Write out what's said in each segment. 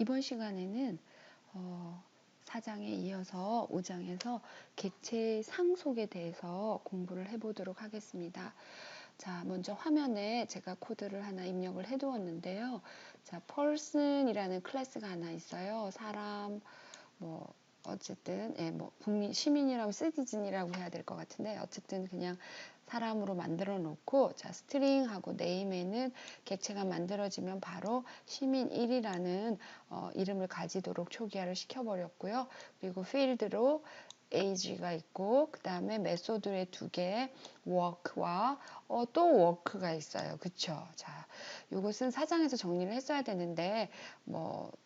이번 시간에는 4장에 이어서 5장에서 객체의 상속에 대해서 공부를 해보도록 하겠습니다. 자, 먼저 화면에 제가 코드를 하나 입력을 해 두었는데요. 자, person이라는 클래스가 하나 있어요. 사람, 어쨌든, 시민이라고 citizen이라고 해야 될 것 같은데, 어쨌든 그냥 사람으로 만들어 놓고, 자, string하고 name에는 객체가 만들어지면 바로 시민 1이라는 이름을 가지도록 초기화를 시켜버렸고요. 그리고 field로 age가 있고, 그 다음에 메소드의 두 개, work와 또 work가 있어요. 그쵸? 자, 이것은 4장에서 정리를 했어야 되는데,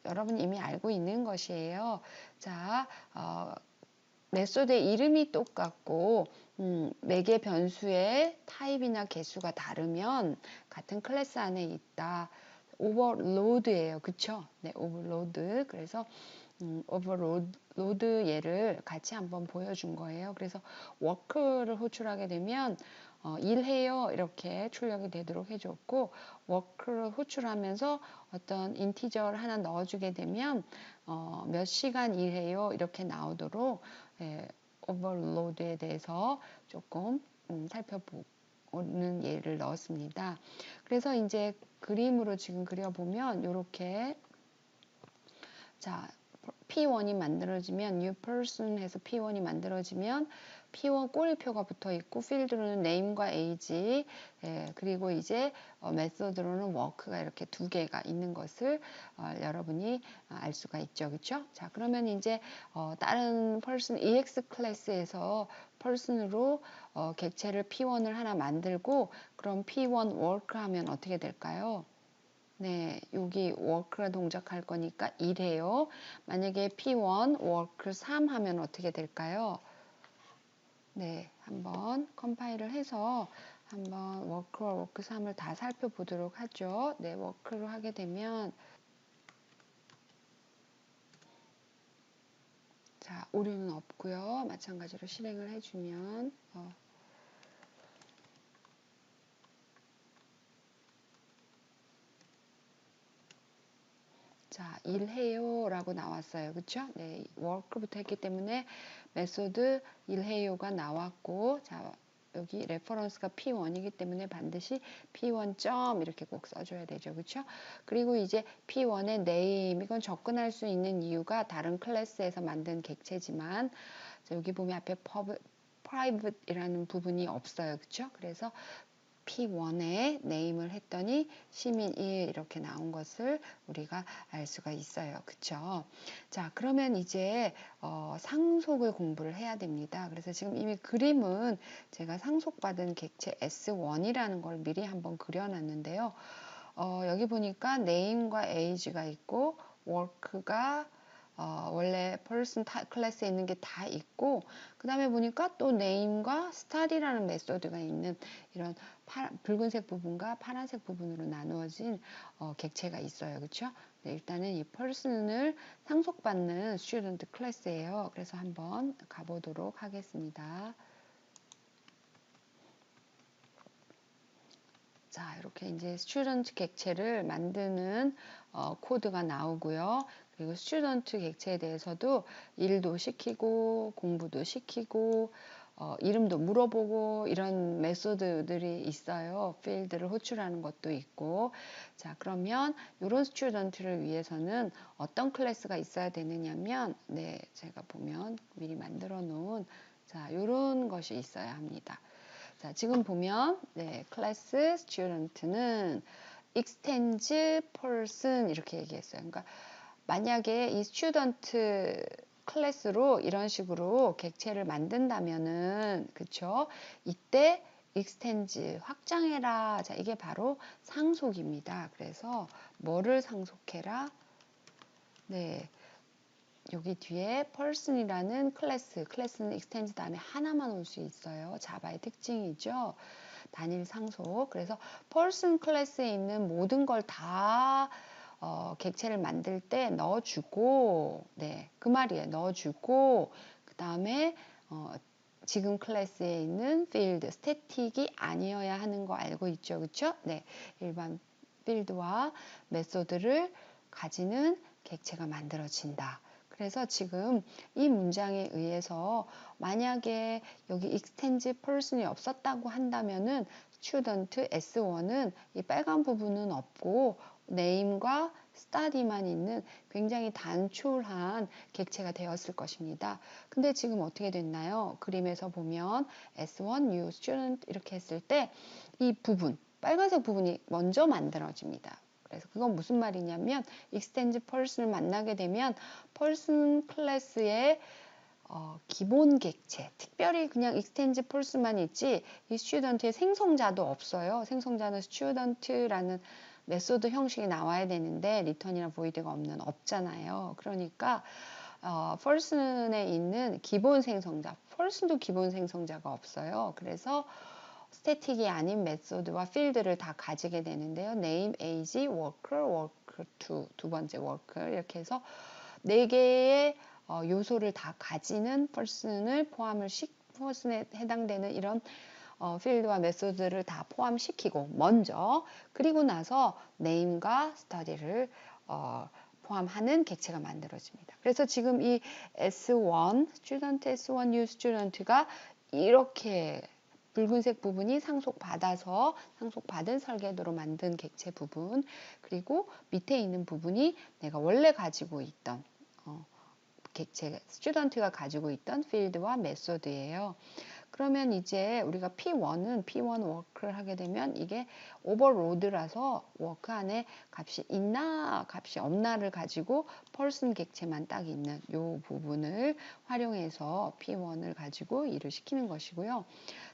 여러분이 이미 알고 있는 것이에요. 자, 메소드의 이름이 똑같고, 매개 변수의 타입이나 개수가 다르면 같은 클래스 안에 있다. 오버로드예요. 그쵸? 네, 오버로드. 그래서 오버로드 예를 같이 한번 보여준 거예요. 그래서 워크를 호출하게 되면 일해요 이렇게 출력이 되도록 해줬고, 워크를 호출하면서 어떤 인티저를 하나 넣어주게 되면 몇 시간 일해요 이렇게 나오도록 오버로드에 대해서 조금 살펴보는 예를 넣었습니다. 그래서 이제 그림으로 지금 그려보면 이렇게, 자, P1이 만들어지면 new person 해서 P1이 만들어지면 P1 꼬리표가 붙어 있고, 필드로는 name과 age, 그리고 이제 메소드로는 work가 이렇게 두 개가 있는 것을 여러분이 알 수가 있죠. 그렇죠? 자, 그러면 이제 다른 person EX 클래스에서 person으로 객체를 P1을 하나 만들고, 그럼 P1 work 하면 어떻게 될까요? 네, 여기 work가 동작할 거니까 1해요. 만약에 P1 work 3 하면 어떻게 될까요? 네, 한번 컴파일을 해서 한번 work와 work 3을 다 살펴보도록 하죠. 네, work로 하게 되면, 자, 오류는 없고요. 마찬가지로 실행을 해주면 자, 일해요 라고 나왔어요. 그쵸? 네, work부터 했기 때문에 메소드 일해요가 나왔고, 자, 여기 레퍼런스가 P1이기 때문에 반드시 P1 점 이렇게 꼭 써줘야 되죠. 그쵸? 그리고 이제 P1의 name, 이건 접근할 수 있는 이유가 다른 클래스에서 만든 객체지만, 자, 여기 보면 앞에 private이라는 부분이 없어요. 그쵸? 그래서 P1에 네임을 했더니 시민 1 이렇게 나온 것을 우리가 알 수가 있어요. 그쵸? 자, 그러면 이제 상속을 공부를 해야 됩니다. 그래서 지금 이미 그림은 제가 상속받은 객체 S1이라는 걸 미리 한번 그려놨는데요. 여기 보니까 name과 age가 있고, work가 원래 person 클래스에 있는 게 다 있고, 그 다음에 보니까 또 name과 star이라는 메소드가 있는 이런 붉은색 부분과 파란색 부분으로 나누어진 객체가 있어요. 그렇죠? 네, 일단은 이 person을 상속받는 student 클래스예요. 그래서 한번 가보도록 하겠습니다. 자, 이렇게 이제 스튜던트 객체를 만드는 코드가 나오고요. 그리고 스튜던트 객체에 대해서도 일도 시키고 공부도 시키고 이름도 물어보고 이런 메소드들이 있어요. 필드를 호출하는 것도 있고. 자, 그러면 이런 스튜던트를 위해서는 어떤 클래스가 있어야 되느냐면, 네, 제가 보면 미리 만들어 놓은, 자, 이런 것이 있어야 합니다. 자, 지금 보면 클래스 student는 extends person 이렇게 얘기했어요. 그러니까 만약에 이 student 클래스로 이런 식으로 객체를 만든다면은, 그쵸? 이때 extends 확장해라. 자, 이게 바로 상속입니다. 그래서 뭐를 상속해라? 네. 여기 뒤에 person이라는 클래스는 extend 다음에 하나만 올 수 있어요. 자바의 특징이죠. 단일 상속. 그래서 person 클래스에 있는 모든 걸 다 객체를 만들 때 넣어주고, 네, 그 말이에요. 넣어주고, 그 다음에 지금 클래스에 있는 field, 스태틱이 아니어야 하는 거 알고 있죠, 그렇죠? 네, 일반 필드와 메소드를 가지는 객체가 만들어진다. 그래서 지금 이 문장에 의해서 만약에 여기 extends person이 없었다고 한다면은 student S1은 이 빨간 부분은 없고 name과 study만 있는 굉장히 단촐한 객체가 되었을 것입니다. 근데 지금 어떻게 됐나요? 그림에서 보면 S1 new student 이렇게 했을 때 이 부분, 빨간색 부분이 먼저 만들어집니다. 그래서 그건 무슨 말이냐면 extends person을 만나게 되면 person 클래스의 기본 객체, 특별히 그냥 extends person만 있지 이 student의 생성자도 없어요. 생성자는 student라는 메소드 형식이 나와야 되는데 return이나 void가 없잖아요. 그러니까 person에 있는 기본 생성자, person도 기본 생성자가 없어요. 그래서 스태틱이 아닌 메소드와 필드를 다 가지게 되는데요. name, age, worker, worker 2, 두 번째 worker 이렇게 해서 네 개의 요소를 다 가지는 person을 person에 해당되는 이런 필드와 메소드를 다 포함시키고 먼저 그리고 나서 name과 study를 포함하는 객체가 만들어집니다. 그래서 지금 이 S1, student S1 new student가 이렇게 붉은색 부분이 상속받은 설계도로 만든 객체 부분, 그리고 밑에 있는 부분이 내가 원래 가지고 있던 객체, 스튜던트가 가지고 있던 필드와 메소드예요. 그러면 이제 우리가 P1 워크를 하게 되면 이게 오버로드라서 워크 안에 값이 있나 값이 없나를 가지고 펄슨 객체만 딱 있는 이 부분을 활용해서 P1을 가지고 일을 시키는 것이고요.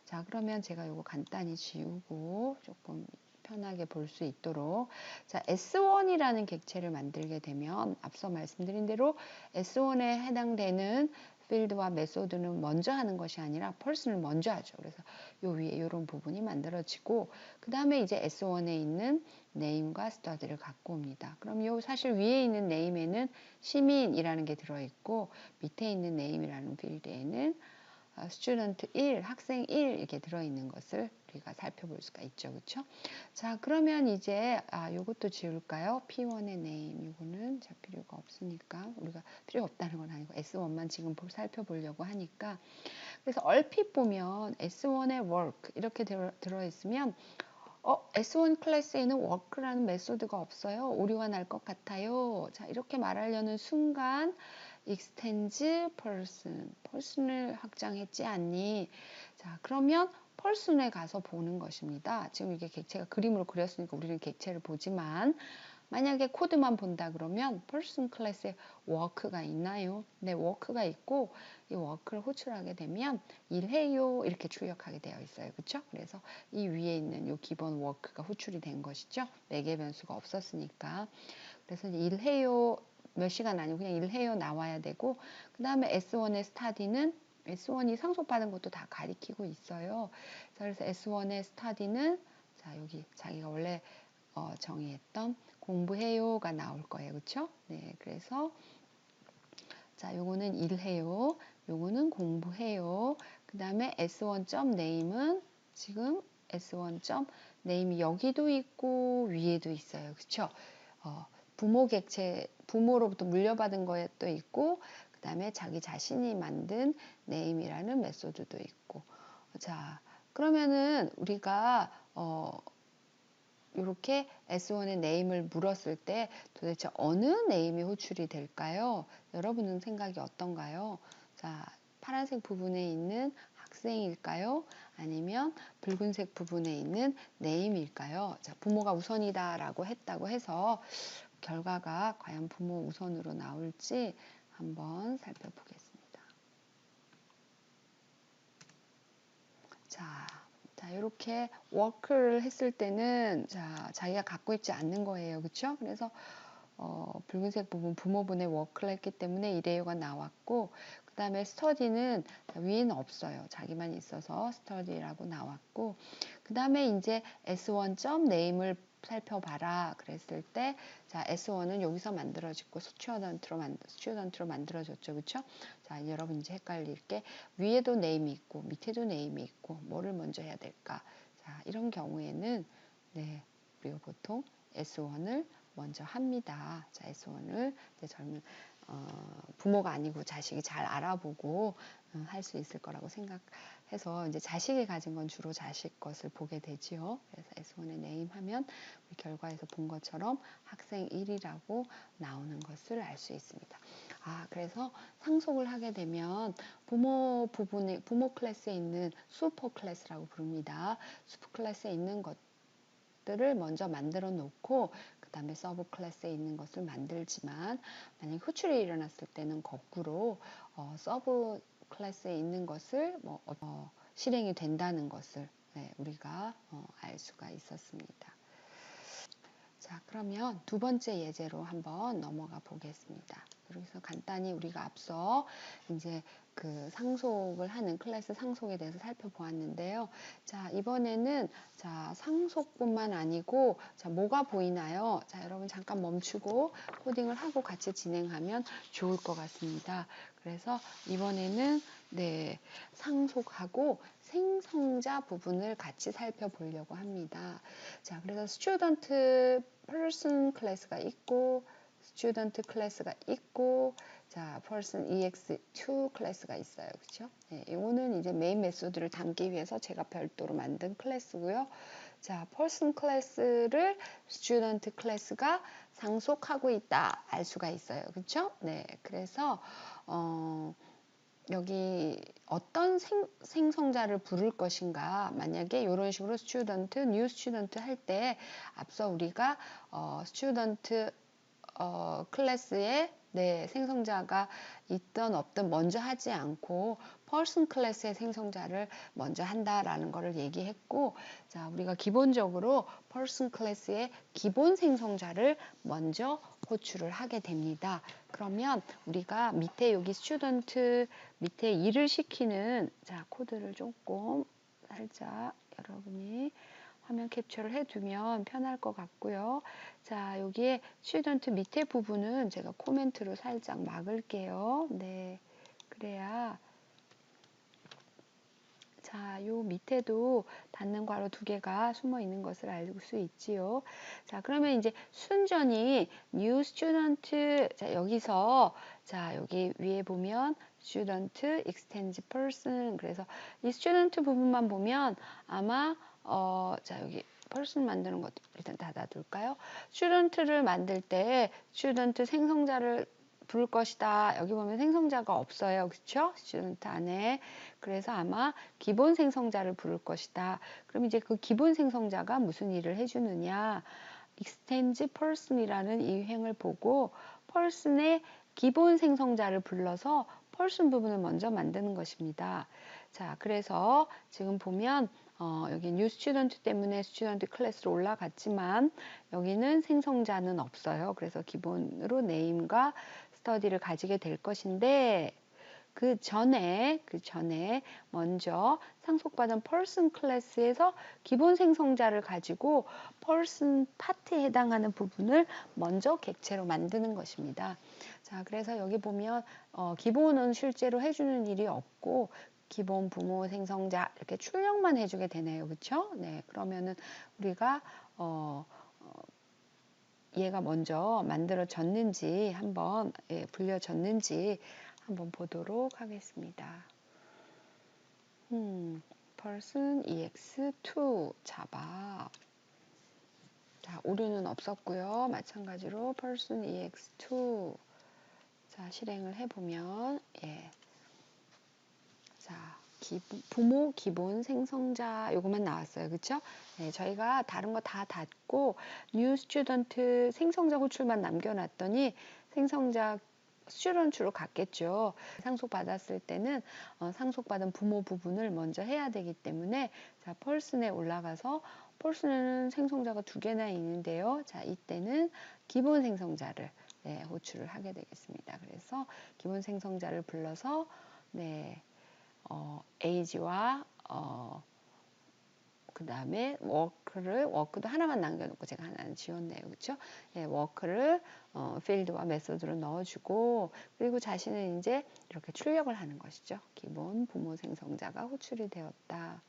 자, 그러면 제가 이거 간단히 지우고 조금 편하게 볼 수 있도록 자, S1이라는 객체를 만들게 되면 앞서 말씀드린 대로 S1에 해당되는 필드와 메소드는 먼저 하는 것이 아니라 person을 먼저 하죠. 그래서 요 위에 이런 부분이 만들어지고 그 다음에 이제 S1에 있는 name과 study를 갖고 옵니다. 그럼 요 사실 위에 있는 name에는 시민이라는 게 들어있고 밑에 있는 name이라는 필드에는 student 1, 학생 1 이렇게 들어있는 것을 우리가 살펴볼 수가 있죠. 그렇죠? 자, 그러면 이제 요것도 지울까요? P1의 name 요거는 잘 필요가 없으니까 우리가 필요 없다는 건 아니고 S1만 지금 살펴보려고 하니까 그래서 얼핏 보면 S1의 work 이렇게 들어있으면 S1 클래스에는 work라는 메소드가 없어요. 오류가 날 것 같아요. 자, 이렇게 말하려는 순간 extends person을 확장했지 않니? 자, 그러면 person에 가서 보는 것입니다. 지금 이게 객체가 그림으로 그렸으니까 우리는 객체를 보지만 만약에 코드만 본다 그러면 person 클래스에 work가 있나요? 네, work가 있고 이 work를 호출하게 되면 일해요 이렇게 출력하게 되어 있어요. 그렇죠? 그래서 이 위에 있는 이 기본 work가 호출이 된 것이죠. 매개 변수가 없었으니까. 그래서 일해요 몇 시간 아니고 그냥 일해요 나와야 되고 그 다음에 S1의 study는 S1이 상속받은 것도 다 가리키고 있어요. 그래서 S1의 study는 자 여기 자기가 원래 정의했던 공부해요가 나올 거예요. 그렇죠? 네, 그래서 자, 요거는 일해요. 요거는 공부해요. 그 다음에 S1.name은 지금 S1.name이 여기도 있고 위에도 있어요. 그쵸? 부모 객체, 부모로부터 물려받은 것도 있고 그 다음에 자기 자신이 만든 name이라는 메소드도 있고 자, 그러면은 우리가 이렇게 S1의 name을 물었을 때 도대체 어느 name이 호출이 될까요? 여러분은 생각이 어떤가요? 자, 파란색 부분에 있는 학생일까요? 아니면 붉은색 부분에 있는 name일까요? 자, 부모가 우선이다라고 했다고 해서 결과가 과연 부모 우선으로 나올지 한번 살펴보겠습니다. 자, 이렇게 워크를 했을 때는 자기가 갖고 있지 않는 거예요. 그렇죠? 그래서 붉은색 부분 부모분의 워크를 했기 때문에 이래요가 나왔고 그 다음에 스터디는 위에는 없어요. 자기만 있어서 스터디라고 나왔고 그 다음에 이제 S1.name을 살펴봐라 그랬을 때 자, S1은 여기서 만들어졌고 스튜던트로 만들어졌죠. 그렇죠? 자, 여러분 이제 헷갈릴 게 위에도 name이 있고 밑에도 name이 있고 뭐를 먼저 해야 될까? 자, 이런 경우에는 네, 우리가 보통 S1을 먼저 합니다. 자, S1을 젊은 부모가 아니고 자식이 잘 알아보고 할 수 있을 거라고 생각해서 이제 자식이 가진 건 주로 자식 것을 보게 되지요. 그래서 S1에 네임하면 우리 결과에서 본 것처럼 학생 1이라고 나오는 것을 알 수 있습니다. 그래서 상속을 하게 되면 부모 클래스에 있는 슈퍼 클래스라고 부릅니다. 슈퍼 클래스에 있는 것들을 먼저 만들어 놓고 그 다음에 서브 클래스에 있는 것을 만들지만 만약 호출이 일어났을 때는 거꾸로 서브 클래스에 있는 것을 실행이 된다는 것을 우리가 알 수가 있었습니다. 자, 그러면 두 번째 예제로 한번 넘어가 보겠습니다. 그래서 간단히 우리가 앞서 이제 그 상속을 하는 클래스 상속에 대해서 살펴보았는데요. 자, 이번에는 상속뿐만 아니고 뭐가 보이나요? 자, 여러분 잠깐 멈추고 코딩을 하고 같이 진행하면 좋을 것 같습니다. 그래서 이번에는 상속하고 생성자 부분을 같이 살펴보려고 합니다. 자, 그래서 student person 클래스가 있고 student 클래스가 있고 자, person ex2 클래스가 있어요. 그렇죠? 이거는 이제 메인 메소드를 담기 위해서 제가 별도로 만든 클래스고요. 자, person 클래스를 student 클래스가 상속하고 있다 알 수가 있어요. 그렇죠? 네. 그래서 여기 어떤 생성자를 부를 것인가 만약에 이런 식으로 student, new student 할 때 앞서 우리가 student 클래스에 생성자가 있든 없든 먼저 하지 않고 person 클래스의 생성자를 먼저 한다라는 것을 얘기했고 자 우리가 기본적으로 person 클래스의 기본 생성자를 먼저 호출을 하게 됩니다. 그러면 우리가 밑에 여기 student 밑에 일을 시키는 자 코드를 조금 살짝 여러분이 화면 캡처를 해두면 편할 것 같고요. 자, 여기에 student 밑에 부분은 제가 코멘트로 살짝 막을게요. 네, 그래야 자, 요 밑에도 닫는 괄호 두 개가 숨어 있는 것을 알 수 있지요. 자, 그러면 이제 순전히 new student 자, 여기서 자, 여기 위에 보면 student extends person 그래서 이 student 부분만 보면 아마 자, 여기 person 만드는 것도 일단 닫아둘까요? student를 만들 때 student 생성자를 부를 것이다. 여기 보면 생성자가 없어요. 그렇죠? student 안에. 그래서 아마 기본 생성자를 부를 것이다. 그럼 이제 그 기본 생성자가 무슨 일을 해주느냐? extends person이라는 이 행을 보고 person의 기본 생성자를 불러서 person 부분을 먼저 만드는 것입니다. 자, 그래서 지금 보면 여기 new student 때문에 student 클래스로 올라갔지만 여기는 생성자는 없어요. 그래서 기본으로 name과 study를 가지게 될 것인데 그 전에 먼저 상속받은 person 클래스에서 기본 생성자를 가지고 person 파트에 해당하는 부분을 먼저 객체로 만드는 것입니다. 자, 그래서 여기 보면 기본은 실제로 해주는 일이 없고 기본 부모 생성자 이렇게 출력만 해주게 되네요. 그렇죠? 네, 그러면은 우리가 얘가 먼저 만들어졌는지 한번 불려졌는지 한번 보도록 하겠습니다. person ex2 자바 자 오류는 없었고요. 마찬가지로 person ex2 자 실행을 해보면 자 부모 기본 생성자 요것만 나왔어요. 그쵸? 네, 저희가 다른 거 다 닫고 new student 생성자 호출만 남겨놨더니 생성자 student로 갔겠죠. 상속받았을 때는 상속받은 부모 부분을 먼저 해야 되기 때문에 자 person에 올라가서 person에는 생성자가 두 개나 있는데요. 자 이때는 기본 생성자를 호출을 하게 되겠습니다. 그래서 기본 생성자를 불러서 age와 그 다음에 워크도 하나만 남겨놓고 제가 하나는 지웠네요. 그렇죠? 워크를 필드와 메소드로 넣어주고 그리고 자신은 이제 이렇게 출력을 하는 것이죠. 기본 부모 생성자가 호출이 되었다.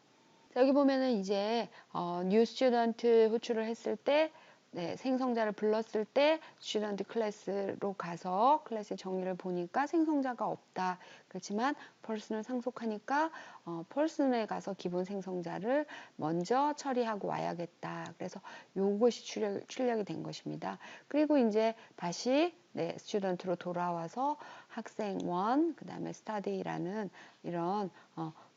여기 보면은 이제 new student 호출을 했을 때 네, 생성자를 불렀을 때 student 클래스로 가서 클래스 정의를 보니까 생성자가 없다. 그렇지만 person을 상속하니까 person에 가서 기본 생성자를 먼저 처리하고 와야겠다. 그래서 요것이 출력이 된 것입니다. 그리고 이제 다시 네, student로 돌아와서 학생 1, 그 다음에 study라는 이런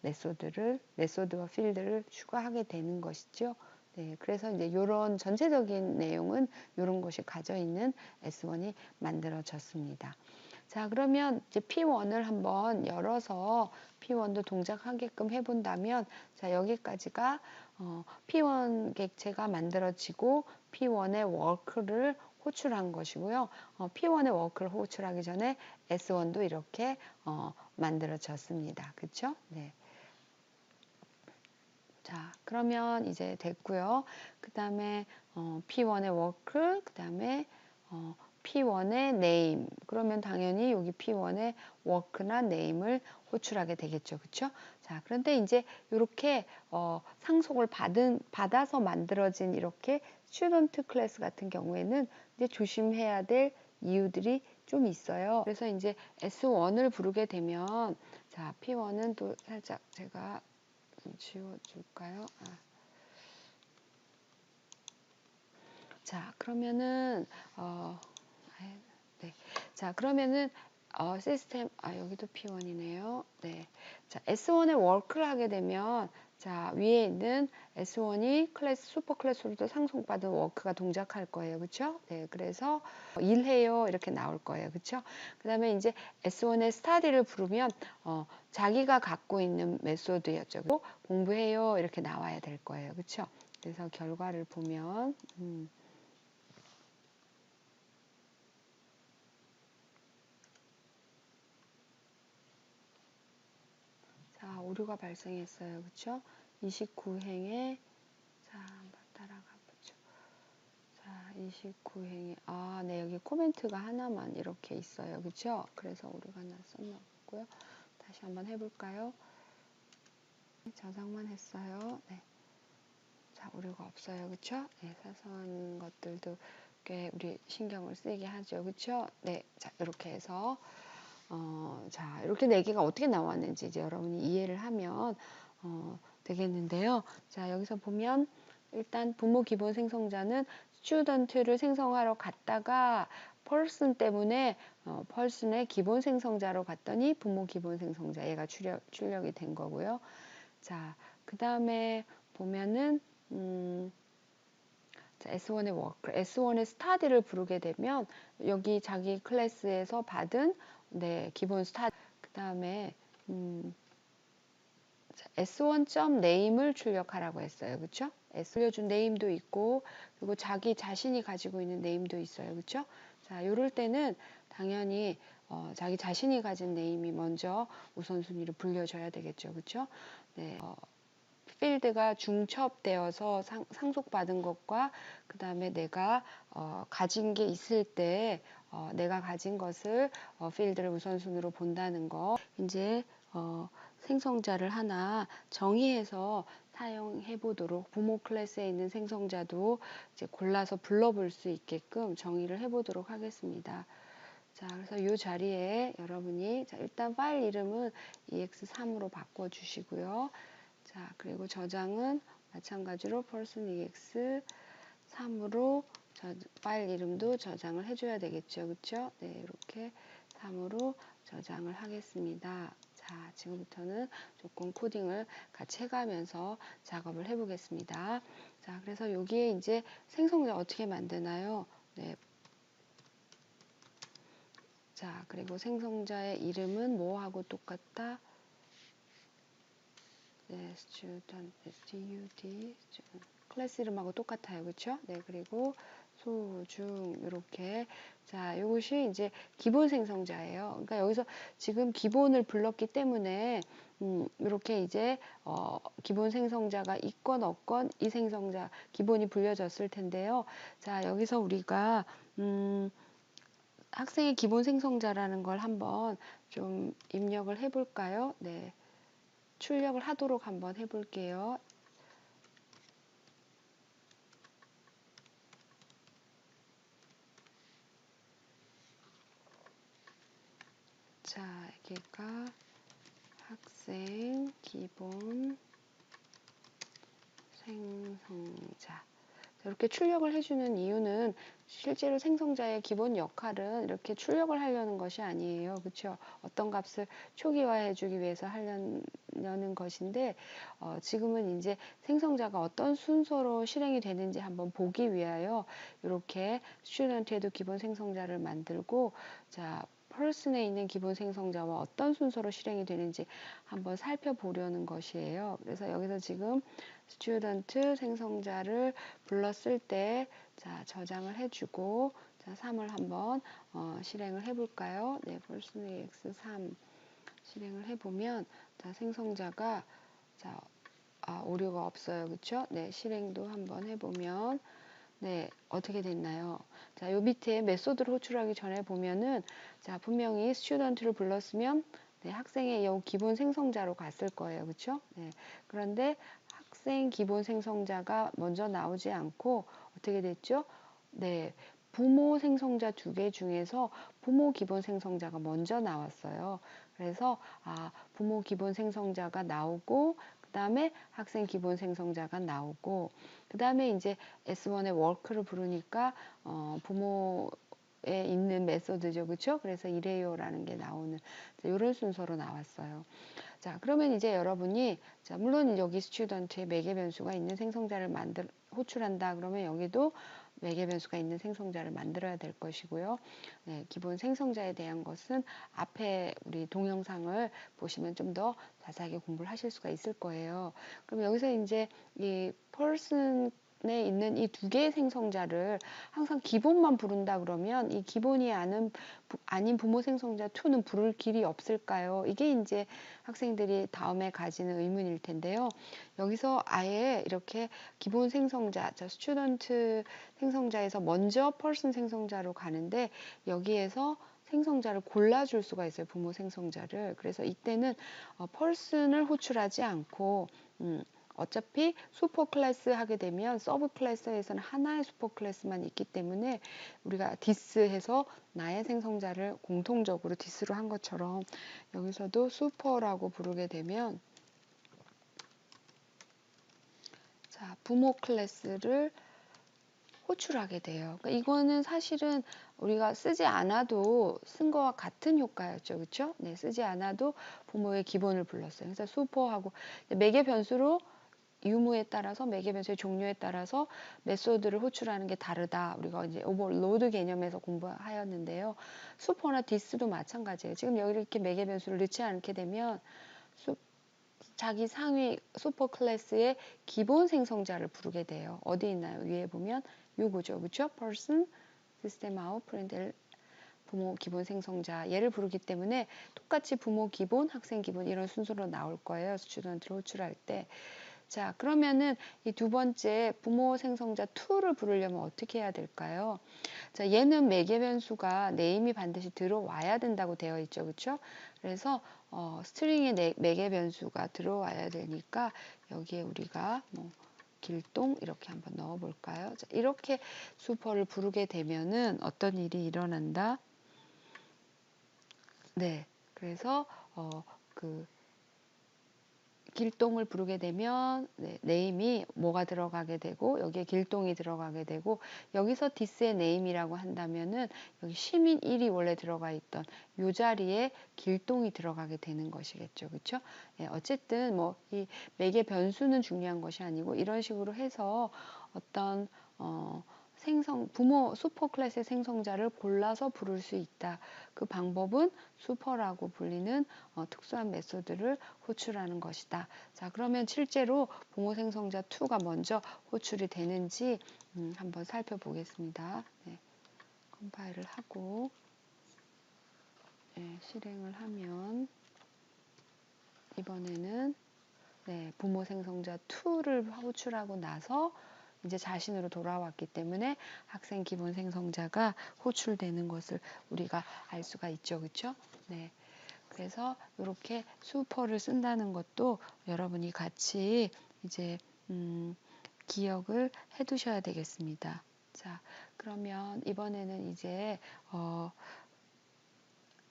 메소드와 필드를 추가하게 되는 것이죠. 네, 그래서 이제 이런 전체적인 내용은 이런 것이 가져 있는 S1이 만들어졌습니다. 자, 그러면 이제 P1을 한번 열어서 P1도 동작하게끔 해본다면, 자, 여기까지가 P1 객체가 만들어지고 P1의 워크를 호출한 것이고요. P1의 워크를 호출하기 전에 S1도 이렇게 만들어졌습니다. 그렇죠? 네. 자, 그러면 이제 됐고요. 그 다음에 P1의 워크, 그 다음에 P1의 name. 그러면 당연히 여기 P1의 워크나 name을 호출하게 되겠죠. 그렇죠? 자, 그런데 이제 이렇게 상속을 받아서 만들어진 이렇게 student 클래스 같은 경우에는 이제 조심해야 될 이유들이 좀 있어요. 그래서 이제 S1을 부르게 되면 자, P1은 또 살짝 제가 지워줄까요? 자, 그러면은 네. 자, 그러면은 시스템 여기도 P1이네요. 네. 자, S1의 워크를 하게 되면 자, 위에 있는 S1이 클래스 슈퍼 클래스로도 상속받은 워크가 동작할 거예요. 그렇죠? 네. 그래서 일해요 이렇게 나올 거예요. 그렇죠? 그다음에 이제 S1의 스타디를 부르면 자기가 갖고 있는 메소드였죠. 공부해요 이렇게 나와야 될 거예요. 그렇죠? 그래서 결과를 보면 자, 오류가 발생했어요. 그쵸? 29행에, 자, 한번 따라가 보죠. 자, 29행에, 네, 여기 코멘트가 하나만 이렇게 있어요. 그쵸? 그래서 오류가 났었나 보고요. 다시 한번 해볼까요? 저장만 했어요. 네. 자, 오류가 없어요. 그쵸? 네, 사소한 것들도 꽤 우리 신경을 쓰이게 하죠. 그쵸? 네. 자, 이렇게 해서 자, 이렇게 네 개가 어떻게 나왔는지 이제 여러분이 이해를 하면 되겠는데요. 자, 여기서 보면 일단 부모 기본 생성자는 student를 생성하러 갔다가 person 때문에 person의 기본 생성자로 갔더니 부모 기본 생성자 얘가 출력이 된 거고요. 자, 그 다음에 보면은 자, S1의 워크, S1의 스타디를 부르게 되면 여기 자기 클래스에서 받은 네, 기본 스타디 그 다음에 S1.name을 출력하라고 했어요. 그쵸? 올려준 name도 있고 그리고 자기 자신이 가지고 있는 name도 있어요. 그쵸? 자, 요럴 때는 당연히 자기 자신이 가진 name이 먼저 우선순위를 불려줘야 되겠죠. 그쵸? 네. 필드가 중첩되어서 상속받은 것과 그 다음에 내가 가진 게 있을 때 내가 가진 것을 필드를 우선순위로 본다는 거 이제 생성자를 하나 정의해서 사용해 보도록 부모 클래스에 있는 생성자도 이제 골라서 불러볼 수 있게끔 정의를 해 보도록 하겠습니다. 자, 그래서 이 자리에 여러분이 자, 일단 파일 이름은 ex3으로 바꿔 주시고요. 자, 그리고 저장은 마찬가지로 person ex 3으로 파일 이름도 저장을 해줘야 되겠죠. 그쵸? 네, 이렇게 3으로 저장을 하겠습니다. 자, 지금부터는 조금 코딩을 같이 해가면서 작업을 해보겠습니다. 자, 그래서 여기에 이제 생성자 어떻게 만드나요? 네. 자, 그리고 생성자의 이름은 뭐하고 똑같다? 네, student, stud, 클래스 이름하고 똑같아요. 그쵸? 네, 그리고 소, 중, 이렇게. 자, 이것이 이제 기본 생성자예요. 그러니까 여기서 지금 기본을 불렀기 때문에, 이렇게 이제, 기본 생성자가 있건 없건 이 생성자, 기본이 불려졌을 텐데요. 자, 여기서 우리가, 학생의 기본 생성자라는 걸 한번 좀 입력을 해볼까요? 네. 출력을 하도록 한번 해볼게요. 자, 여기가 학생 기본 생성자. 이렇게 출력을 해주는 이유는 실제로 생성자의 기본 역할은 이렇게 출력을 하려는 것이 아니에요. 그렇죠? 어떤 값을 초기화해 주기 위해서 하려는 것인데 지금은 이제 생성자가 어떤 순서로 실행이 되는지 한번 보기 위하여 이렇게 스튜던트에도 기본 생성자를 만들고 자 person에 있는 기본 생성자와 어떤 순서로 실행이 되는지 한번 살펴보려는 것이에요. 그래서 여기서 지금 스튜던트 생성자를 불렀을 때 자, 저장을 해주고 자, 3을 한번 실행을 해볼까요? 네, person AX3 실행을 해보면 자, 생성자가 자, 오류가 없어요. 그렇죠? 네, 실행도 한번 해보면 네, 어떻게 됐나요? 자, 요 밑에 메소드를 호출하기 전에 보면은 자, 분명히 스튜던트를 불렀으면 네, 학생의 요 기본 생성자로 갔을 거예요. 그렇죠? 네. 그런데 학생 기본 생성자가 먼저 나오지 않고 어떻게 됐죠? 네. 부모 생성자 2개 중에서 부모 기본 생성자가 먼저 나왔어요. 그래서 부모 기본 생성자가 나오고 그 다음에 학생 기본 생성자가 나오고 그 다음에 이제 S1의 work를 부르니까 부모에 있는 메소드죠. 그렇죠? 그래서 이래요라는 게 나오는 이런 순서로 나왔어요. 자, 그러면 이제 여러분이 자, 물론 여기 스튜던트에 매개 변수가 있는 생성자를 호출한다. 그러면 여기도 매개 변수가 있는 생성자를 만들어야 될 것이고요. 네, 기본 생성자에 대한 것은 앞에 우리 동영상을 보시면 좀 더 자세하게 공부를 하실 수가 있을 거예요. 그럼 여기서 이제 이 person에 있는 이 2개의 생성자를 항상 기본만 부른다 그러면 이 기본이 아닌 부모 생성자 2는 부를 길이 없을까요? 이게 이제 학생들이 다음에 가지는 의문일 텐데요. 여기서 아예 이렇게 기본 생성자, 스튜던트 생성자에서 먼저 person 생성자로 가는데 여기에서 생성자를 골라줄 수가 있어요. 부모 생성자를. 그래서 이때는 person을 호출하지 않고 어차피 슈퍼 클래스 하게 되면 서브 클래스에서는 하나의 슈퍼 클래스만 있기 때문에 우리가 디스 해서 나의 생성자를 공통적으로 디스로 한 것처럼 여기서도 슈퍼라고 부르게 되면 자, 부모 클래스를 호출하게 돼요. 그러니까 이거는 사실은 우리가 쓰지 않아도 쓴 거와 같은 효과였죠. 그렇죠? 네, 쓰지 않아도 부모의 기본을 불렀어요. 그래서 슈퍼하고 매개 변수로 유무에 따라서 매개 변수의 종류에 따라서 메소드를 호출하는 게 다르다. 우리가 이제 오버로드 개념에서 공부하였는데요. 슈퍼나 디스도 마찬가지예요. 지금 여기 이렇게 매개 변수를 넣지 않게 되면 자기 상위 슈퍼 클래스의 기본 생성자를 부르게 돼요. 어디 있나요? 위에 보면 요거죠. 그렇죠? person, system out, parental 부모 기본 생성자 얘를 부르기 때문에 똑같이 부모 기본, 학생 기본 이런 순서로 나올 거예요. 스튜던트를 호출할 때. 자, 그러면은 이 두 번째 부모 생성자 2를 부르려면 어떻게 해야 될까요? 자, 얘는 매개 변수가 네임이 반드시 들어와야 된다고 되어 있죠. 그렇죠? 그래서 스트링에 매개 변수가 들어와야 되니까 여기에 우리가 뭐 길동 이렇게 한번 넣어 볼까요? 자, 이렇게 슈퍼를 부르게 되면은 어떤 일이 일어난다? 네. 그래서 그 길동을 부르게 되면 네, 네임이 뭐가 들어가게 되고 여기에 길동이 들어가게 되고 여기서 디스의 네임이라고 한다면은 여기 시민 1이 원래 들어가 있던 요 자리에 길동이 들어가게 되는 것이겠죠. 그렇죠? 예, 어쨌든 뭐 이 매개 변수는 중요한 것이 아니고 이런 식으로 해서 어떤 부모 슈퍼 클래스의 생성자를 골라서 부를 수 있다. 그 방법은 슈퍼라고 불리는 특수한 메소드를 호출하는 것이다. 자, 그러면 실제로 부모 생성자 2가 먼저 호출이 되는지 한번 살펴보겠습니다. 네, 컴파일을 하고 네, 실행을 하면 이번에는 네, 부모 생성자 2를 호출하고 나서 이제 자신으로 돌아왔기 때문에 학생 기본 생성자가 호출되는 것을 우리가 알 수가 있죠. 그렇죠? 네. 그래서 이렇게 슈퍼를 쓴다는 것도 여러분이 같이 이제 기억을 해 두셔야 되겠습니다. 자, 그러면 이번에는 이제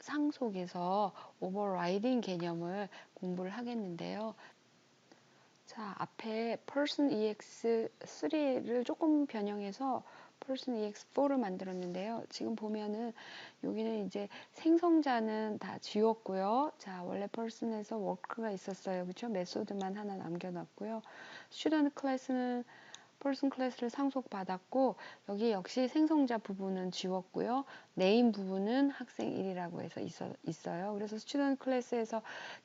상속에서 overriding 개념을 공부를 하겠는데요. 자, 앞에 person ex3를 조금 변형해서 person ex4를 만들었는데요. 지금 보면은 여기는 이제 생성자는 다 지웠고요. 자, 원래 person에서 work가 있었어요. 그렇죠? 메소드만 하나 남겨놨고요. student class는 person 클래스를 상속받았고, 여기 역시 생성자 부분은 지웠고요. name 부분은 학생 1이라고 해서 있어요. 그래서 student 클래스에서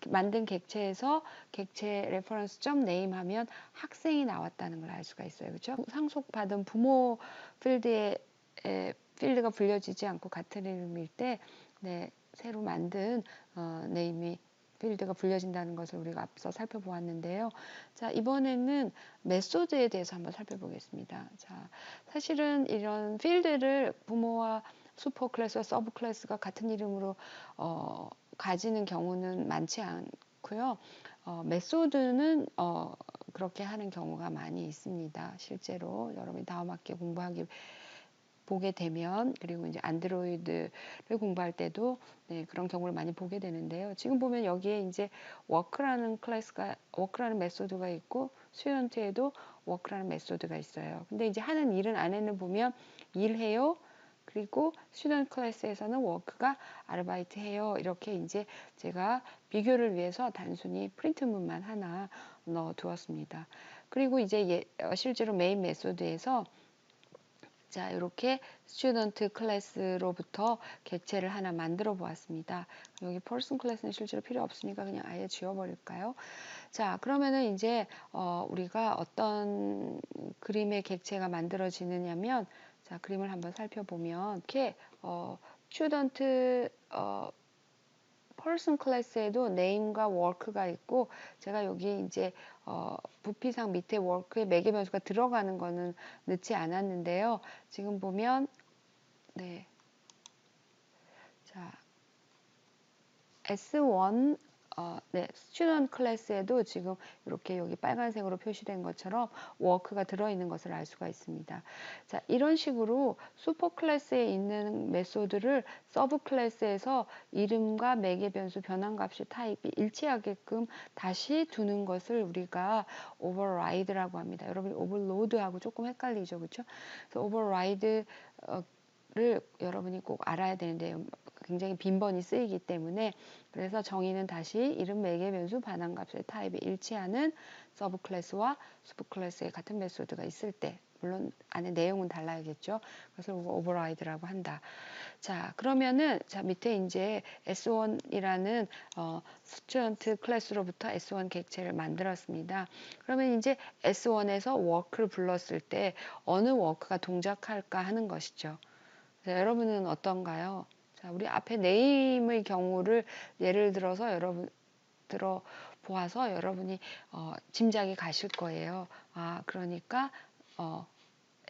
만든 객체에서 객체 reference 점 name 하면 학생이 나왔다는 걸 알 수가 있어요. 그렇죠? 상속받은 부모 필드가 불려지지 않고 같은 이름일 때, 네, 새로 만든 name이 필드가 불려진다는 것을 우리가 앞서 살펴보았는데요. 자, 이번에는 메소드에 대해서 한번 살펴보겠습니다. 자, 사실은 이런 필드를 부모와 슈퍼 클래스와 서브 클래스가 같은 이름으로 가지는 경우는 많지 않고요. 메소드는 그렇게 하는 경우가 많이 있습니다. 실제로 여러분이 다음 학기에 보게 되면, 그리고 이제 안드로이드를 공부할 때도 네, 그런 경우를 많이 보게 되는데요. 지금 보면 여기에 이제 워크라는 메소드가 있고 스튜던트에도 워크라는 메소드가 있어요. 근데 이제 하는 일은 안에는 보면 일해요. 그리고 스튜던트 클래스에서는 워크가 아르바이트 해요. 이렇게 이제 제가 비교를 위해서 단순히 프린트문만 하나 넣어 두었습니다. 그리고 이제 실제로 메인 메소드에서 자, 이렇게 스튜던트 클래스로부터 객체를 하나 만들어 보았습니다. 여기 person 클래스는 실제로 필요 없으니까 그냥 아예 지워버릴까요? 자, 그러면은 이제 우리가 어떤 그림의 객체가 만들어지느냐면, 자, 그림을 한번 살펴보면 이렇게 스튜던트 person 클래스에도 name과 work가 있고, 제가 여기 이제 부피상 밑에 work에 매개 변수가 들어가는 거는 넣지 않았는데요. 지금 보면 네, 자, S1 네, 스튜던트 클래스에도 지금 이렇게 여기 빨간색으로 표시된 것처럼 워크가 들어있는 것을 알 수가 있습니다. 자, 이런 식으로 슈퍼 클래스에 있는 메소드를 서브 클래스에서 이름과 매개 변수 변환값이 타입이 일치하게끔 다시 두는 것을 우리가 override라고 합니다. 여러분 overload하고 조금 헷갈리죠, 그렇죠? 그래서 override를 여러분이 꼭 알아야 되는데요. 굉장히 빈번히 쓰이기 때문에, 그래서 정의는 다시 이름 매개 변수 반환값의 타입에 일치하는 서브 클래스와 슈퍼 클래스의 같은 메소드가 있을 때, 물론 안에 내용은 달라야겠죠. 그래서 오버라이드라고 한다. 자, 그러면은 자, 밑에 이제 S1이라는 스튜던트 클래스로부터 S1 객체를 만들었습니다. 그러면 이제 S1에서 워크를 불렀을 때 어느 워크가 동작할까 하는 것이죠. 자, 여러분은 어떤가요? 자, 우리 앞에 네임의 경우를 예를 들어서 보아서 여러분이 짐작이 가실 거예요. 아, 그러니까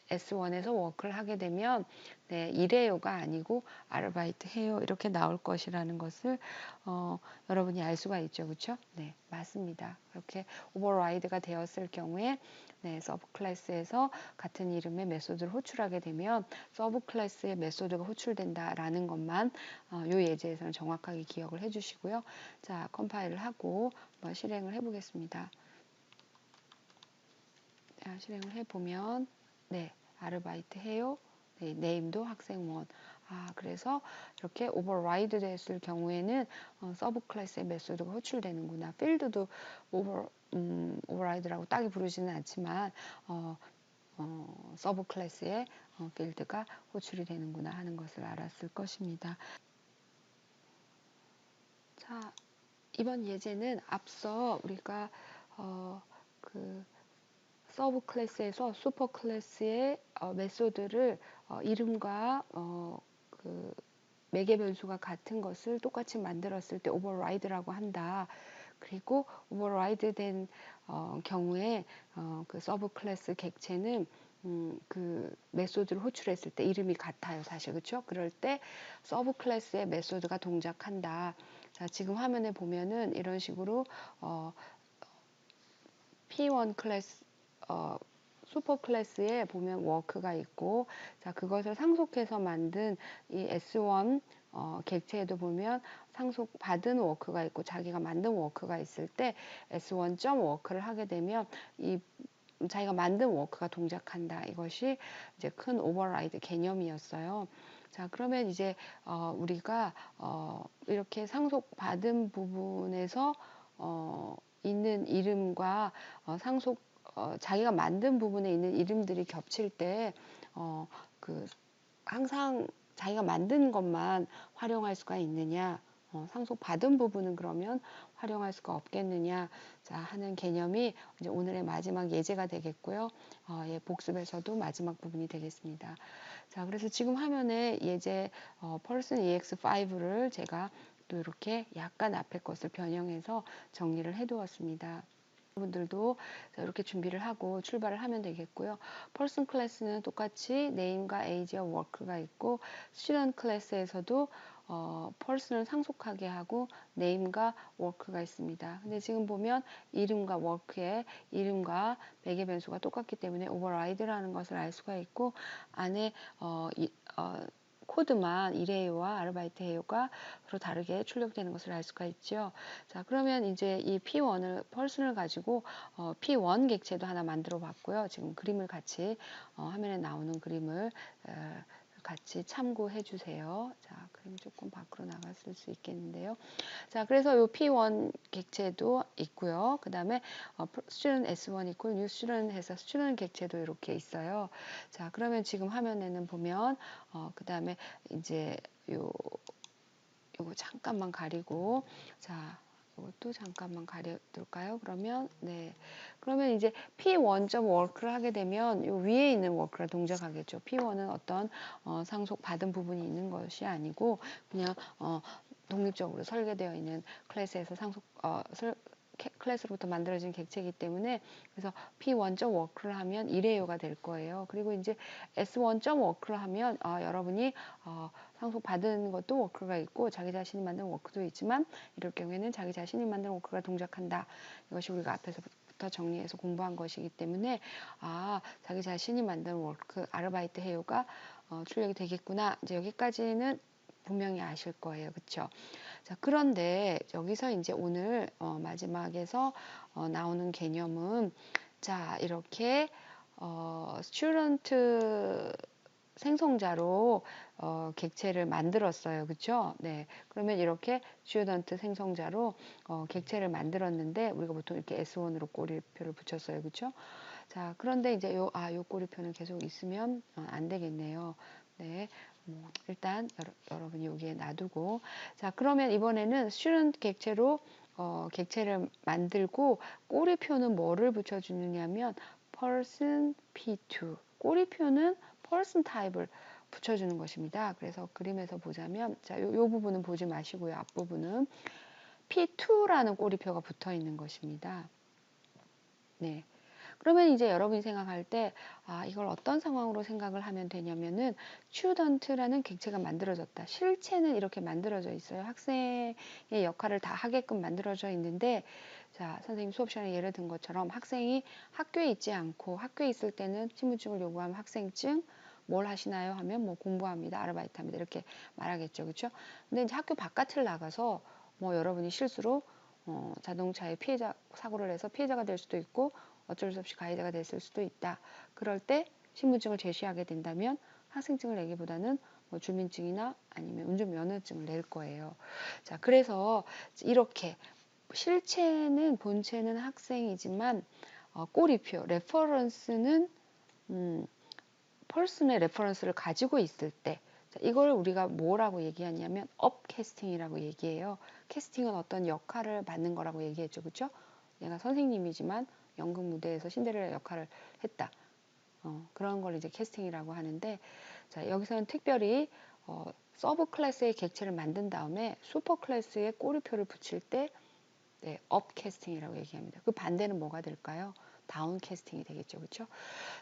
S1에서 워크를 하게 되면 네, 일해요가 아니고 아르바이트 해요 이렇게 나올 것이라는 것을 여러분이 알 수가 있죠. 그렇죠? 네, 맞습니다. 그렇게 오버라이드가 되었을 경우에 네, 서브 클래스에서 같은 이름의 메소드를 호출하게 되면 서브 클래스의 메소드가 호출된다라는 것만 이 예제에서는 정확하게 기억을 해주시고요. 자, 컴파일을 하고 한번 실행을 해보겠습니다. 자, 실행을 해보면 네, 아르바이트 해요. 네, name도 학생 1. 아, 그래서 이렇게 override 됐을 경우에는 서브 클래스의 메소드가 호출되는구나. 필드도 override라고 딱히 부르지는 않지만 서브 클래스의 필드가 호출이 되는구나 하는 것을 알았을 것입니다. 자, 이번 예제는 앞서 우리가 그 서브 클래스에서 슈퍼 클래스의 메소드를 이름과 그 매개 변수가 같은 것을 똑같이 만들었을 때 오버라이드라고 한다. 그리고 오버라이드 된 경우에 그 서브 클래스 객체는 그 메소드를 호출했을 때 이름이 같아요, 사실. 그렇죠? 그럴 때 서브 클래스의 메소드가 동작한다. 자, 지금 화면에 보면은 이런 식으로 P1 클래스 슈퍼 클래스에 보면 워크가 있고, 자, 그것을 상속해서 만든 이 S1 객체에도 보면 상속 받은 워크가 있고 자기가 만든 워크가 있을 때 S1.워크를 하게 되면 이 자기가 만든 워크가 동작한다. 이것이 이제 큰 오버라이드 개념이었어요. 자, 그러면 이제 우리가 이렇게 상속받은 부분에서 있는 이름과 상속 자기가 만든 부분에 있는 이름들이 겹칠 때 그 항상 자기가 만든 것만 활용할 수가 있느냐, 상속받은 부분은 그러면 활용할 수가 없겠느냐, 자, 하는 개념이 이제 오늘의 마지막 예제가 되겠고요. 예, 복습에서도 마지막 부분이 되겠습니다. 자, 그래서 지금 화면에 예제 Person EX5를 제가 또 이렇게 약간 앞에 것을 변형해서 정리를 해 두었습니다. 여러분들도 이렇게 준비를 하고 출발을 하면 되겠고요. Person 클래스는 똑같이 name과 age와 work가 있고 student 클래스에서도 person을 상속하게 하고 name과 work가 있습니다. 근데 지금 보면 이름과 work의 이름과 매개 변수가 똑같기 때문에 override라는 것을 알 수가 있고 안에 코드만 일회요와 아르바이트 회요가 서로 다르게 출력되는 것을 알 수가 있죠. 자, 그러면 이제 이 P1을 펄슨을 가지고 P1 객체도 하나 만들어 봤고요. 지금 그림을 같이 화면에 나오는 그림을 같이 참고해 주세요. 자, 그림 조금 밖으로 나갔을 수 있겠는데요. 자, 그래서 요 P1 객체도 있고요. 그 다음에 student S1 있고 new student 해서 student 객체도 이렇게 있어요. 자, 그러면 지금 화면에는 보면 그 다음에 이제 요거 잠깐만 가리고 자, 이것도 잠깐만 가려둘까요? 그러면 네, 그러면 이제 P1.work를 하게 되면 요 위에 있는 work가 동작하겠죠. P1은 어떤 상속 받은 부분이 있는 것이 아니고 그냥 독립적으로 설계되어 있는 클래스에서 클래스로부터 만들어진 객체이기 때문에 그래서 P1.work를 하면 일회요가 될 거예요. 그리고 이제 S1.work를 하면 여러분이 상속받은 것도 워크가 있고 자기 자신이 만든 워크도 있지만 이럴 경우에는 자기 자신이 만든 워크가 동작한다. 이것이 우리가 앞에서부터 정리해서 공부한 것이기 때문에 자기 자신이 만든 워크 아르바이트 해요가 출력이 되겠구나. 이제 여기까지는 분명히 아실 거예요. 그렇죠? 자, 그런데 여기서 이제 오늘 마지막에서 나오는 개념은 자, 이렇게 스튜던트 생성자로 객체를 만들었어요. 그렇죠? 네. 그러면 이렇게 스튜던트 생성자로 객체를 만들었는데 우리가 보통 이렇게 S1으로 꼬리표를 붙였어요. 그렇죠? 자, 그런데 이제 요 꼬리표는 계속 있으면 안 되겠네요. 네. 일단 여러분이 여기에 놔두고 자, 그러면 이번에는 student 객체로 객체를 만들고 꼬리표는 뭐를 붙여주느냐면 person p2 꼬리표는 person 타입을 붙여주는 것입니다. 그래서 그림에서 보자면 자, 요 부분은 보지 마시고요. 앞부분은 p2라는 꼬리표가 붙어 있는 것입니다. 네. 그러면 이제 여러분이 생각할 때, 이걸 어떤 상황으로 생각을 하면 되냐면은, student라는 객체가 만들어졌다. 실체는 이렇게 만들어져 있어요. 학생의 역할을 다 하게끔 만들어져 있는데, 자, 선생님 수업 시간에 예를 든 것처럼 학생이 학교에 있지 않고 학교에 있을 때는 신분증을 요구하면 학생증, 뭘 하시나요? 하면 뭐 공부합니다. 아르바이트 합니다. 이렇게 말하겠죠. 그렇죠? 근데 이제 학교 바깥을 나가서 뭐 여러분이 실수로 자동차에 피해자 사고를 해서 피해자가 될 수도 있고 어쩔 수 없이 가해자가 됐을 수도 있다. 그럴 때 신분증을 제시하게 된다면 학생증을 내기보다는 뭐 주민증이나 아니면 운전면허증을 낼 거예요. 자, 그래서 이렇게 실체는 본체는 학생이지만 꼬리표 레퍼런스는 펄슨의 레퍼런스를 가지고 있을 때 이걸 우리가 뭐라고 얘기하냐면 업캐스팅이라고 얘기해요. 캐스팅은 어떤 역할을 받는 거라고 얘기했죠. 그렇죠? 내가 선생님이지만 연극 무대에서 신데렐라 역할을 했다. 그런 걸 이제 캐스팅이라고 하는데 자, 여기서는 특별히 서브 클래스의 객체를 만든 다음에 슈퍼 클래스의 꼬리표를 붙일 때 네, 업 캐스팅이라고 얘기합니다. 그 반대는 뭐가 될까요? 다운 캐스팅이 되겠죠. 그렇죠?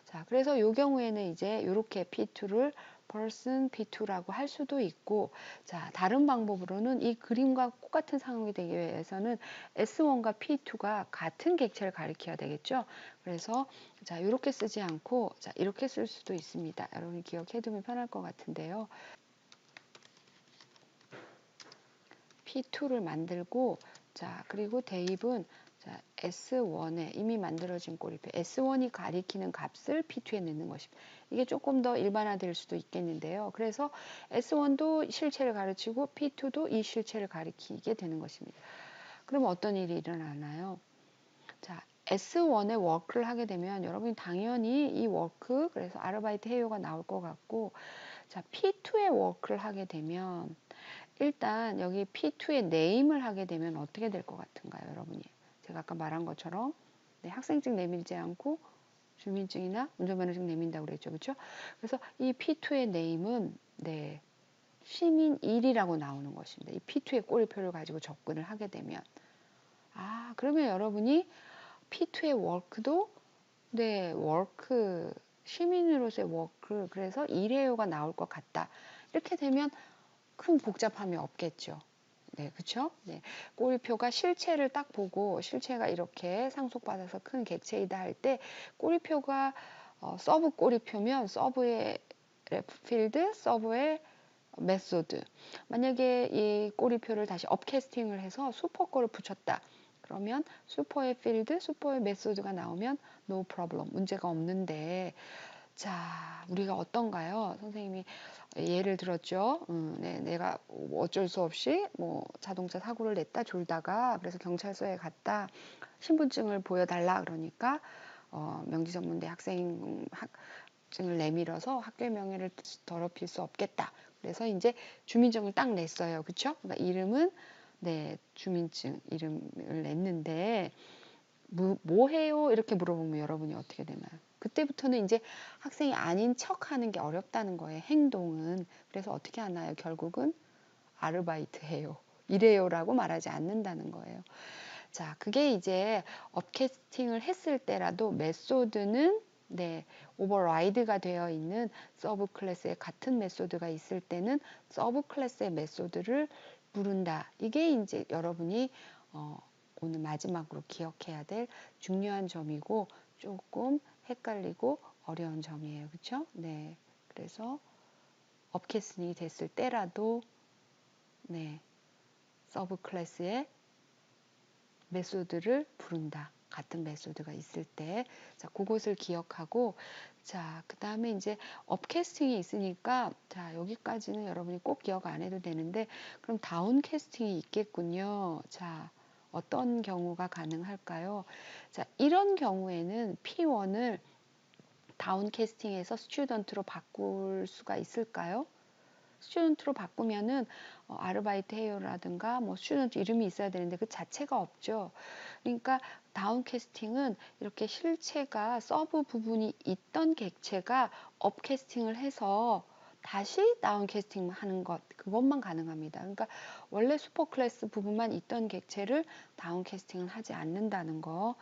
자, 그래서 이 경우에는 이제 이렇게 P2를 person P2라고 할 수도 있고 자, 다른 방법으로는 이 그림과 똑같은 상황이 되기 위해서는 S1과 P2가 같은 객체를 가리켜야 되겠죠. 그래서 자, 이렇게 쓰지 않고 자, 이렇게 쓸 수도 있습니다. 여러분이 기억해 두면 편할 것 같은데요. P2를 만들고, 자, 그리고 대입은 자, S1에 이미 만들어진 꼬리표 S1이 가리키는 값을 P2에 넣는 것입니다. 이게 조금 더 일반화될 수도 있겠는데요. 그래서 S1도 실체를 가르치고 P2도 이 실체를 가리키게 되는 것입니다. 그럼 어떤 일이 일어나나요? 자, S1에 워크를 하게 되면 여러분이 당연히 이 워크, 그래서 아르바이트 해요가 나올 것 같고, 자, P2에 워크를 하게 되면 일단 여기 P2에 네임을 하게 되면 어떻게 될 것 같은가요, 여러분이? 제가 아까 말한 것처럼 네, 학생증 내밀지 않고 주민증이나 운전면허증 내민다고 그랬죠, 그렇죠? 그래서 이 P2의 네임은 네, 시민 1이라고 나오는 것입니다. 이 P2의 꼬리표를 가지고 접근을 하게 되면 그러면 여러분이 P2의 워크도 네, 워크 시민으로서의 워크 그래서 일회요가 나올 것 같다. 이렇게 되면 큰 복잡함이 없겠죠. 네, 그쵸? 네. 꼬리표가 실체를 딱 보고 실체가 이렇게 상속받아서 큰 객체이다 할 때 꼬리표가 서브 꼬리표면 서브의 필드, 서브의 메소드. 만약에 이 꼬리표를 다시 업캐스팅을 해서 슈퍼 거를 붙였다. 그러면 슈퍼의 필드, 슈퍼의 메소드가 나오면 no problem, 문제가 없는데 자, 우리가 어떤가요? 선생님이 예를 들었죠. 네, 내가 어쩔 수 없이 뭐 자동차 사고를 냈다 졸다가 그래서 경찰서에 갔다 신분증을 보여달라 그러니까 명지전문대 학생증을 내밀어서 학교 명예를 더럽힐 수 없겠다. 그래서 이제 주민증을 딱 냈어요. 그쵸? 그러니까 이름은 네, 주민증 이름을 냈는데 뭐 해요? 이렇게 물어보면 여러분이 어떻게 되나요? 그때부터는 이제 학생이 아닌 척 하는 게 어렵다는 거예요. 행동은. 그래서 어떻게 하나요? 결국은 아르바이트 해요. 이래요라고 말하지 않는다는 거예요. 자, 그게 이제 업캐스팅을 했을 때라도 메소드는 네, 오버라이드가 되어 있는 서브 클래스의 같은 메소드가 있을 때는 서브 클래스의 메소드를 부른다. 이게 이제 여러분이 오늘 마지막으로 기억해야 될 중요한 점이고 조금 헷갈리고 어려운 점이에요. 그렇죠? 네. 그래서 업캐스팅이 됐을 때라도 네. 서브 클래스의 메소드를 부른다. 같은 메소드가 있을 때. 자, 그것을 기억하고 자, 그다음에 이제 업캐스팅이 있으니까 자, 여기까지는 여러분이 꼭 기억 안 해도 되는데 그럼 다운캐스팅이 있겠군요. 자, 어떤 경우가 가능할까요? 자, 이런 경우에는 P1을 다운캐스팅해서 스튜던트로 바꿀 수가 있을까요? 스튜던트로 바꾸면은 아르바이트 해요라든가 뭐 스튜던트 이름이 있어야 되는데 그 자체가 없죠. 그러니까 다운캐스팅은 이렇게 실체가 서브 부분이 있던 객체가 업캐스팅을 해서 다시 다운캐스팅 하는 것 그것만 가능합니다. 그러니까 원래 슈퍼클래스 부분만 있던 객체를 다운캐스팅을 하지 않는다는 거.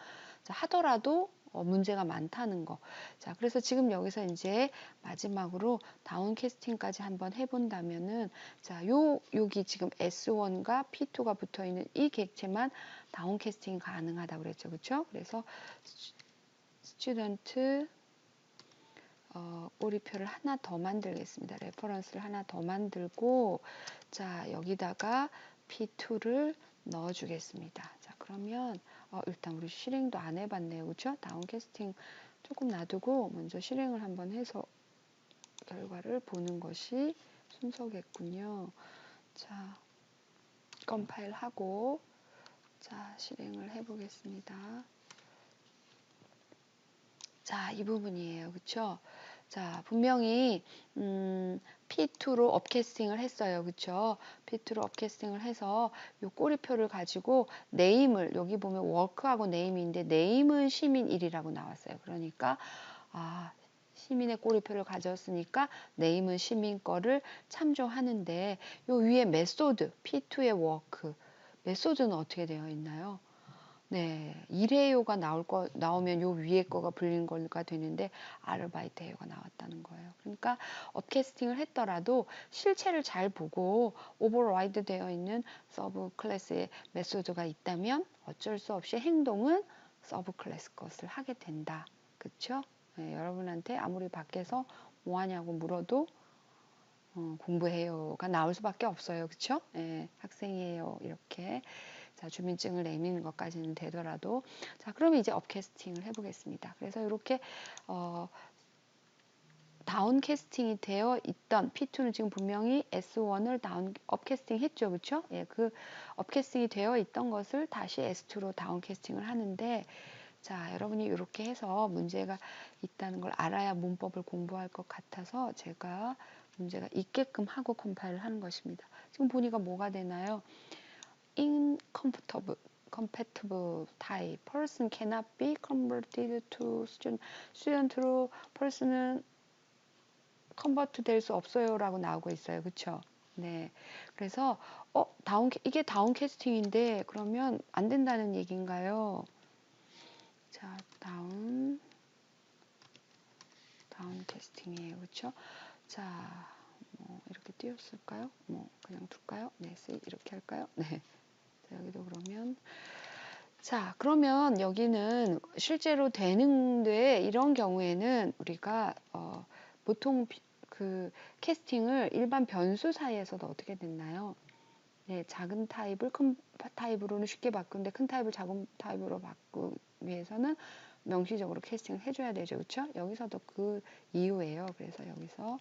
자, 하더라도 문제가 많다는 거. 자, 그래서 지금 여기서 이제 마지막으로 다운캐스팅까지 한번 해본다면은, 자, 여기 지금 S1과 P2가 붙어 있는 이 객체만 다운캐스팅이 가능하다고 그랬죠. 그렇죠? 그래서 스튜던트 꼬리표를 하나 더 만들겠습니다. 레퍼런스를 하나 더 만들고, 자, 여기다가 P2를 넣어 주겠습니다. 자, 그러면 일단 우리 실행도 안 해봤네요. 그렇죠? 다운캐스팅 조금 놔두고 먼저 실행을 한번 해서 결과를 보는 것이 순서겠군요. 자, 컴파일 하고 자, 실행을 해보겠습니다. 자, 이 부분이에요. 그쵸? 자, 분명히 P2로 업캐스팅을 했어요. 그쵸? P2로 업캐스팅을 해서 요 꼬리표를 가지고 네임을 여기 보면 워크하고 네임인데 네임은 시민 1이라고 나왔어요. 그러니까 시민의 꼬리표를 가졌으니까 네임은 시민 거를 참조하는데 요 위에 메소드 P2의 워크 메소드는 어떻게 되어 있나요? 네, 일회요가 나오면 요 위에 거가 불린 거가 되는데 아르바이트 해요가 나왔다는 거예요. 그러니까 업캐스팅을 했더라도 실체를 잘 보고 오버라이드 되어 있는 서브 클래스의 메소드가 있다면 어쩔 수 없이 행동은 서브 클래스 것을 하게 된다. 그쵸? 네, 여러분한테 아무리 밖에서 뭐 하냐고 물어도 공부해요가 나올 수밖에 없어요. 그쵸? 예, 학생이에요. 이렇게. 자, 주민증을 내미는 것까지는 되더라도. 자, 그러면 이제 업캐스팅을 해보겠습니다. 그래서 이렇게, 다운캐스팅이 되어 있던 P2는 지금 분명히 S1을 업캐스팅 했죠. 그쵸? 예, 그 업캐스팅이 되어 있던 것을 다시 S2로 다운캐스팅을 하는데, 자, 여러분이 이렇게 해서 문제가 있다는 걸 알아야 문법을 공부할 것 같아서 제가 문제가 있게끔 하고 컴파일을 하는 것입니다. 지금 보니까 뭐가 되나요? incompatible type. person cannot be converted to student로 person은 컨버트 될 수 없어요 라고 나오고 있어요. 그쵸? 네. 그래서 이게 다운캐스팅인데 그러면 안 된다는 얘기인가요? 자, 다운캐스팅이에요. 그쵸? 자, 뭐 이렇게 띄웠을까요? 뭐 그냥 둘까요? 네, 이렇게 할까요? 네. 자, 여기도 그러면 자, 그러면 여기는 실제로 되는데 이런 경우에는 우리가 보통 그 캐스팅을 일반 변수 사이에서도 어떻게 됐나요? 네, 작은 타입을 큰 타입으로는 쉽게 바꾸는데 큰 타입을 작은 타입으로 바꾸기 위해서는 명시적으로 캐스팅을 해줘야 되죠. 그렇죠? 여기서도 그 이유예요. 그래서 여기서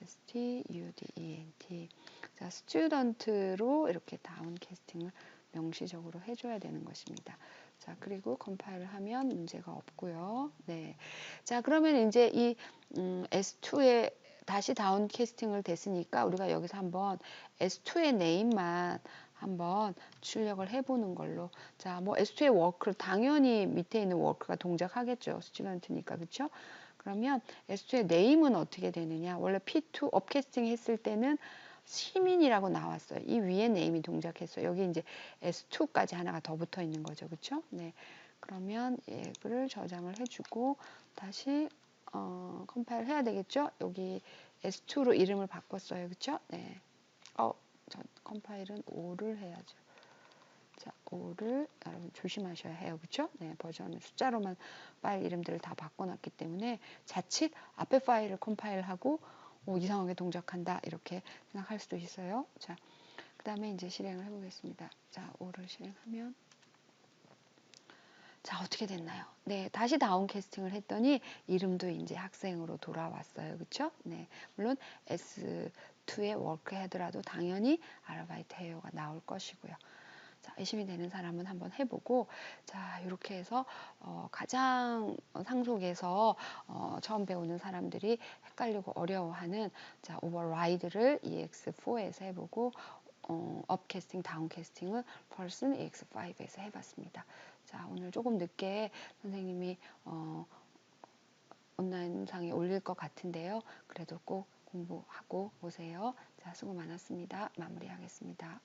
student 자, 스튜던트로 이렇게 다운 캐스팅을 명시적으로 해줘야 되는 것입니다. 자, 그리고 컴파일을 하면 문제가 없고요. 네. 자, 그러면 이제 이 S2에 다시 다운 캐스팅을 됐으니까 우리가 여기서 한번 S2의 네임만 한번 출력을 해보는 걸로. 자, 뭐 S2의 워크 당연히 밑에 있는 워크가 동작하겠죠. 스튜던트니까 그렇죠? 그러면 S2의 네임은 어떻게 되느냐? 원래 P2 업캐스팅 했을 때는 시민이라고 나왔어요. 이 위에 네임이 동작했어요. 여기 이제 S2까지 하나가 더 붙어 있는 거죠. 그렇죠? 네. 그러면 얘를 저장을 해주고 다시 컴파일 해야 되겠죠? 여기 S2로 이름을 바꿨어요. 그렇죠? 네. 컴파일은 5를 해야죠. 자, 5를 여러분 조심하셔야 해요. 그렇죠? 네, 버전을 숫자로만 파일 이름들을 다 바꿔놨기 때문에 자칫 앞에 파일을 컴파일하고 이상하게 동작한다 이렇게 생각할 수도 있어요. 자, 그 다음에 이제 실행을 해보겠습니다. 자, 5를 실행하면 자, 어떻게 됐나요? 네, 다시 다운 캐스팅을 했더니 이름도 이제 학생으로 돌아왔어요. 그쵸? 네, 물론 S2에 워크 하더라도 당연히 아르바이트 해요가 나올 것이고요. 자, 의심이 되는 사람은 한번 해보고, 자, 이렇게 해서 가장 상속에서 처음 배우는 사람들이 헷갈리고 어려워하는 자, 오버라이드를 EX4에서 해보고 업캐스팅, 다운캐스팅을 person EX5에서 해봤습니다. 자, 오늘 조금 늦게 선생님이 온라인상에 올릴 것 같은데요. 그래도 꼭 공부하고 오세요. 자, 수고 많았습니다. 마무리하겠습니다.